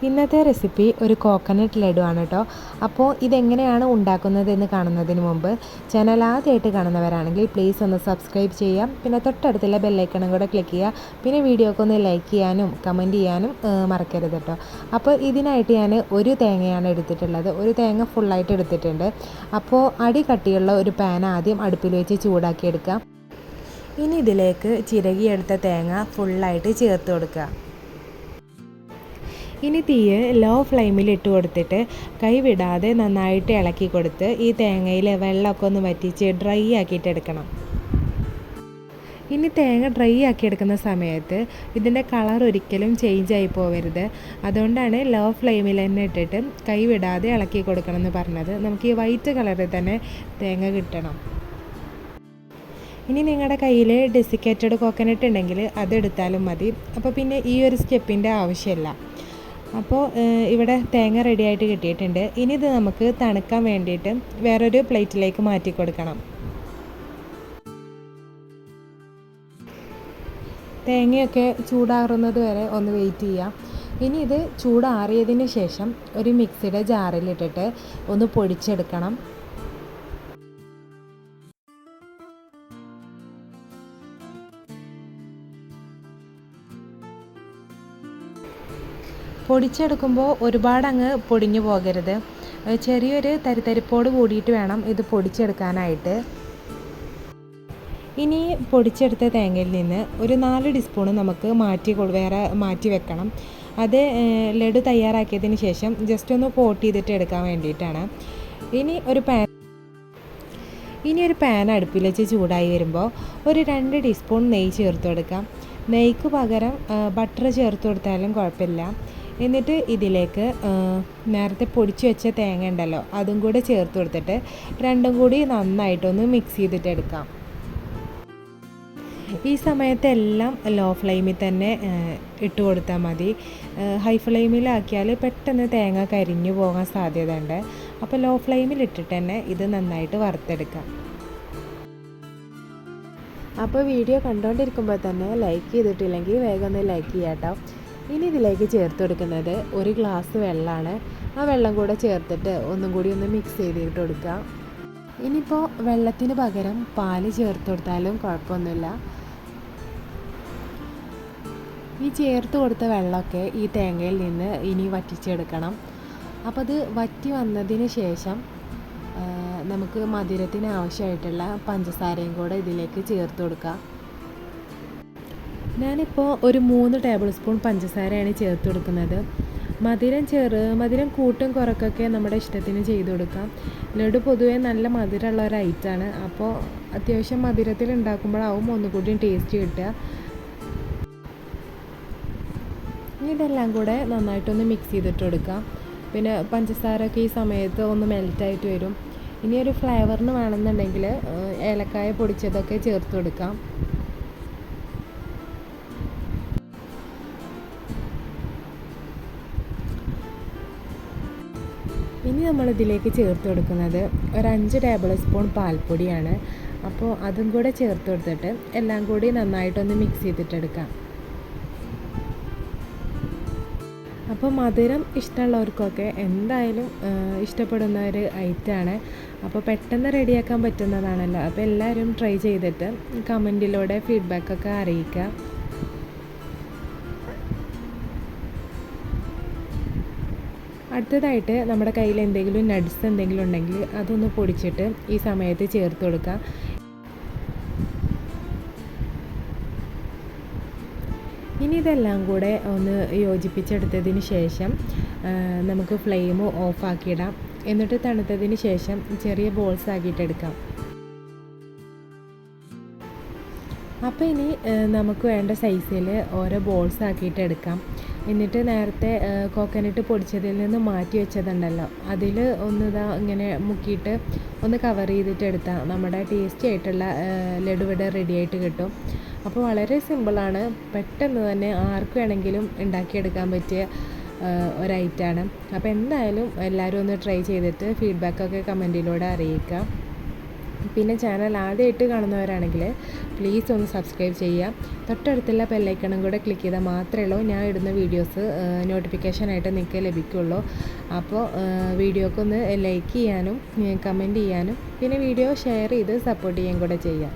ഇന്നത്തെ റെസിപ്പി ഒരു കോക്കനട്ട് ലഡു ആണ് കേട്ടോ. അപ്പോൾ ഇതെങ്ങനെയാണ് ഉണ്ടാക്കുന്നതെന്ന് കാണുന്നതിന് മുമ്പ് ചാനൽ ആദ്യമായിട്ട് കാണുന്നവരാണെങ്കിൽ പ്ലീസ് ഒന്ന് സബ്സ്ക്രൈബ് ചെയ്യാം. പിന്നെ തൊട്ടടുത്തുള്ള ബെല്ലൈക്കണും കൂടെ ക്ലിക്ക് ചെയ്യുക. പിന്നെ വീഡിയോക്ക് ഒന്ന് ലൈക്ക് ചെയ്യാനും കമൻറ്റ് ചെയ്യാനും മറക്കരുത് കേട്ടോ. അപ്പോൾ ഇതിനായിട്ട് ഞാൻ ഒരു തേങ്ങയാണ് എടുത്തിട്ടുള്ളത്. ഒരു തേങ്ങ ഫുള്ളായിട്ട് എടുത്തിട്ടുണ്ട്. അപ്പോൾ അടി കട്ടിയുള്ള ഒരു പാൻ ആദ്യം അടുപ്പിൽ വെച്ച് ചൂടാക്കി എടുക്കാം. ഇനി ഇതിലേക്ക് ചിരകിയെടുത്ത തേങ്ങ ഫുള്ളായിട്ട് ചേർത്ത് കൊടുക്കുക. ഇനി തീയ് ലോ ഫ്ലെയിമിൽ ഇട്ട് കൊടുത്തിട്ട് കൈ വിടാതെ നന്നായിട്ട് ഇളക്കി കൊടുത്ത് ഈ തേങ്ങയിൽ വെള്ളമൊക്കെ ഒന്ന് വറ്റിച്ച് ഡ്രൈ ആക്കിയിട്ട് എടുക്കണം. ഇനി തേങ്ങ ഡ്രൈ ആക്കി എടുക്കുന്ന സമയത്ത് ഇതിൻ്റെ കളർ ഒരിക്കലും ചേഞ്ച് ആയി പോവരുത്. അതുകൊണ്ടാണ് ലോ ഫ്ലെയിമിൽ തന്നെ ഇട്ടിട്ട് കൈ വിടാതെ ഇളക്കി കൊടുക്കണം എന്ന് പറഞ്ഞത്. നമുക്ക് ഈ വൈറ്റ് കളറിൽ തന്നെ തേങ്ങ കിട്ടണം. ഇനി നിങ്ങളുടെ കയ്യിൽ ഡെസിക്കേറ്റഡ് കോക്കനട്ട് ഉണ്ടെങ്കിൽ അതെടുത്താലും മതി. അപ്പോൾ പിന്നെ ഈ ഒരു സ്റ്റെപ്പിൻ്റെ ആവശ്യമില്ല. അപ്പോൾ ഇവിടെ തേങ്ങ റെഡിയായിട്ട് കിട്ടിയിട്ടുണ്ട്. ഇനി ഇത് നമുക്ക് തണുക്കാൻ വേണ്ടിയിട്ട് വേറൊരു പ്ലേറ്റിലേക്ക് മാറ്റി കൊടുക്കണം. തേങ്ങയൊക്കെ ചൂടാറുന്നത് വരെ ഒന്ന് വെയിറ്റ് ചെയ്യാം. ഇനി ഇത് ചൂടാറിയതിന് ശേഷം ഒരു മിക്സിയുടെ ജാറിലിട്ടിട്ട് ഒന്ന് പൊടിച്ചെടുക്കണം. പൊടിച്ചെടുക്കുമ്പോൾ ഒരുപാട് അങ്ങ് പൊടിഞ്ഞു പോകരുത്. ചെറിയൊരു തരിതരിപ്പോട് കൂടിയിട്ട് വേണം ഇത് പൊടിച്ചെടുക്കാനായിട്ട്. ഇനി പൊടിച്ചെടുത്ത തേങ്ങയിൽ നിന്ന് ഒരു 4 ടീസ്പൂൺ നമുക്ക് വേറെ മാറ്റി വെക്കണം. അത് ലഡു തയ്യാറാക്കിയതിന് ശേഷം ജസ്റ്റ് ഒന്ന് കോട്ട് ചെയ്തിട്ട് എടുക്കാൻ വേണ്ടിയിട്ടാണ്. ഇനി ഒരു പാൻ അടുപ്പിൽ വെച്ച് ചൂടായി വരുമ്പോൾ ഒരു 2 ടീസ്പൂൺ നെയ്യ് ചേർത്ത് കൊടുക്കാം. നെയ്ക്ക് പകരം ബട്ടർ ചേർത്ത് കൊടുത്താലും കുഴപ്പമില്ല. എന്നിട്ട് ഇതിലേക്ക് നേരത്തെ പൊടിച്ച് വെച്ച തേങ്ങ ഉണ്ടല്ലോ അതും കൂടെ ചേർത്ത് കൊടുത്തിട്ട് രണ്ടും കൂടി നന്നായിട്ടൊന്ന് മിക്സ് ചെയ്തിട്ട് എടുക്കാം. ഈ സമയത്ത് എല്ലാം ലോ ഫ്ലെയിമിൽ തന്നെ ഇട്ട് കൊടുത്താൽ മതി. ഹൈ ഫ്ലെയിമിലാക്കിയാൽ പെട്ടെന്ന് തേങ്ങ കരിഞ്ഞു പോകാൻ സാധ്യതയുണ്ട്. അപ്പോൾ ലോ ഫ്ലെയിമിൽ ഇട്ടിട്ട് തന്നെ ഇത് നന്നായിട്ട് വറുത്തെടുക്കാം. അപ്പോൾ വീഡിയോ കണ്ടുകൊണ്ടിരിക്കുമ്പോൾ തന്നെ ലൈക്ക് ചെയ്തിട്ടില്ലെങ്കിൽ വേഗം ഒന്ന് ലൈക്ക് ചെയ്യാം കേട്ടോ. ഇനി ഇതിലേക്ക് ചേർത്ത് കൊടുക്കുന്നത് 1 ഗ്ലാസ് വെള്ളമാണ്. ആ വെള്ളം കൂടെ ചേർത്തിട്ട് ഒന്നും കൂടി ഒന്ന് മിക്സ് ചെയ്തിട്ട് കൊടുക്കുക. ഇനിയിപ്പോൾ വെള്ളത്തിന് പകരം പാല് ചേർത്ത് കൊടുത്താലും കുഴപ്പമൊന്നുമില്ല. ഈ ചേർത്ത് കൊടുത്ത വെള്ളമൊക്കെ ഈ തേങ്ങയിൽ നിന്ന് ഇനി വറ്റിച്ചെടുക്കണം. അപ്പോൾ അത് വറ്റി വന്നതിന് ശേഷം നമുക്ക് മധുരത്തിന് ആവശ്യമായിട്ടുള്ള പഞ്ചസാരയും കൂടെ ഇതിലേക്ക് ചേർത്ത് കൊടുക്കുക. ഞാനിപ്പോൾ ഒരു 3 ടേബിൾ സ്പൂൺ പഞ്ചസാരയാണ് ചേർത്ത് കൊടുക്കുന്നത്. മധുരം കൂട്ടും കുറക്കൊക്കെ നമ്മുടെ ഇഷ്ടത്തിന് ചെയ്ത് കൊടുക്കാം. ലഡു പൊതുവേ നല്ല മധുരമുള്ള ഒരു ഐറ്റമാണ്. അപ്പോൾ അത്യാവശ്യം മധുരത്തിൽ ഉണ്ടാക്കുമ്പോഴാവും ഒന്നുകൂടി ടേസ്റ്റ് കിട്ടുക. ഇതെല്ലാം കൂടെ നന്നായിട്ടൊന്ന് മിക്സ് ചെയ്തിട്ട് കൊടുക്കാം. പിന്നെ പഞ്ചസാരയൊക്കെ ഈ സമയത്ത് ഒന്ന് മെൽറ്റായിട്ട് വരും. ഇനി ഒരു ഫ്ലേവറിന് വേണമെന്നുണ്ടെങ്കിൽ ഏലക്കായ പൊടിച്ചതൊക്കെ ചേർത്ത് കൊടുക്കാം. ഇനി നമ്മളിതിലേക്ക് ചേർത്ത് കൊടുക്കുന്നത് ഒരു 5 ടേബിൾ സ്പൂൺ പാൽപ്പൊടിയാണ്. അപ്പോൾ അതും കൂടെ ചേർത്ത് കൊടുത്തിട്ട് എല്ലാം കൂടി നന്നായിട്ടൊന്ന് മിക്സ് ചെയ്തിട്ടെടുക്കാം. അപ്പോൾ മധുരം ഇഷ്ടമുള്ളവർക്കൊക്കെ എന്തായാലും ഇഷ്ടപ്പെടുന്ന ഒരു ഐറ്റമാണ്. അപ്പോൾ പെട്ടെന്ന് റെഡിയാക്കാൻ പറ്റുന്നതാണല്ലോ. അപ്പോൾ എല്ലാവരും ട്രൈ ചെയ്തിട്ട് കമൻറ്റിലൂടെ ഫീഡ്ബാക്കൊക്കെ അറിയിക്കുക. അടുത്തതായിട്ട് നമ്മുടെ കയ്യിൽ എന്തെങ്കിലും നട്ട്സ് എന്തെങ്കിലും ഉണ്ടെങ്കിൽ അതൊന്ന് പൊടിച്ചിട്ട് ഈ സമയത്ത് ചേർത്ത് കൊടുക്കുക. ഇനി ഇതെല്ലാം കൂടെ ഒന്ന് യോജിപ്പിച്ചെടുത്തതിന് ശേഷം നമുക്ക് ഫ്ലെയിം ഓഫാക്കിയിടാം. എന്നിട്ട് തണുത്തതിന് ശേഷം ചെറിയ ബോൾസ് ആക്കിയിട്ടെടുക്കാം. അപ്പോൾ ഇനി നമുക്ക് വേണ്ട സൈസിൽ ഓരോ ബോൾസ് ആക്കിയിട്ട് എടുക്കാം. എന്നിട്ട് നേരത്തെ കോക്കനട്ട് പൊടിച്ചതിൽ നിന്ന് മാറ്റി വെച്ചതുണ്ടല്ലോ അതിൽ ഒന്ന് ഇങ്ങനെ മുക്കിയിട്ട് ഒന്ന് കവർ ചെയ്തിട്ട് എടുത്താൽ നമ്മുടെ ടേസ്റ്റി ആയിട്ടുള്ള ലഡു ഇവിടെ റെഡി ആയിട്ട് കിട്ടും. അപ്പോൾ വളരെ സിമ്പിളാണ്. പെട്ടെന്ന് തന്നെ ആർക്ക് വേണമെങ്കിലും ഉണ്ടാക്കിയെടുക്കാൻ പറ്റിയ ഒരൈറ്റമാണ്. അപ്പോൾ എന്തായാലും എല്ലാവരും ഒന്ന് ട്രൈ ചെയ്തിട്ട് ഫീഡ്ബാക്കൊക്കെ കമൻറ്റിലൂടെ അറിയിക്കുക. പിന്നെ ചാനൽ ആദ്യമായിട്ട് കാണുന്നവരാണെങ്കിൽ പ്ലീസ് ഒന്ന് സബ്സ്ക്രൈബ് ചെയ്യാം. തൊട്ടടുത്തുള്ള ബെല്ലൈക്കണും കൂടെ ക്ലിക്ക് ചെയ്താൽ മാത്രമേ ഉള്ളൂ ഞാൻ ഇടുന്ന വീഡിയോസ് നോട്ടിഫിക്കേഷനായിട്ട് നിങ്ങൾക്ക് ലഭിക്കുള്ളൂ. അപ്പോൾ വീഡിയോക്കൊന്ന് ലൈക്ക് ചെയ്യാനും കമൻറ്റ് ചെയ്യാനും പിന്നെ വീഡിയോ ഷെയർ ചെയ്ത് സപ്പോർട്ട് ചെയ്യാൻ കൂടെ ചെയ്യാം.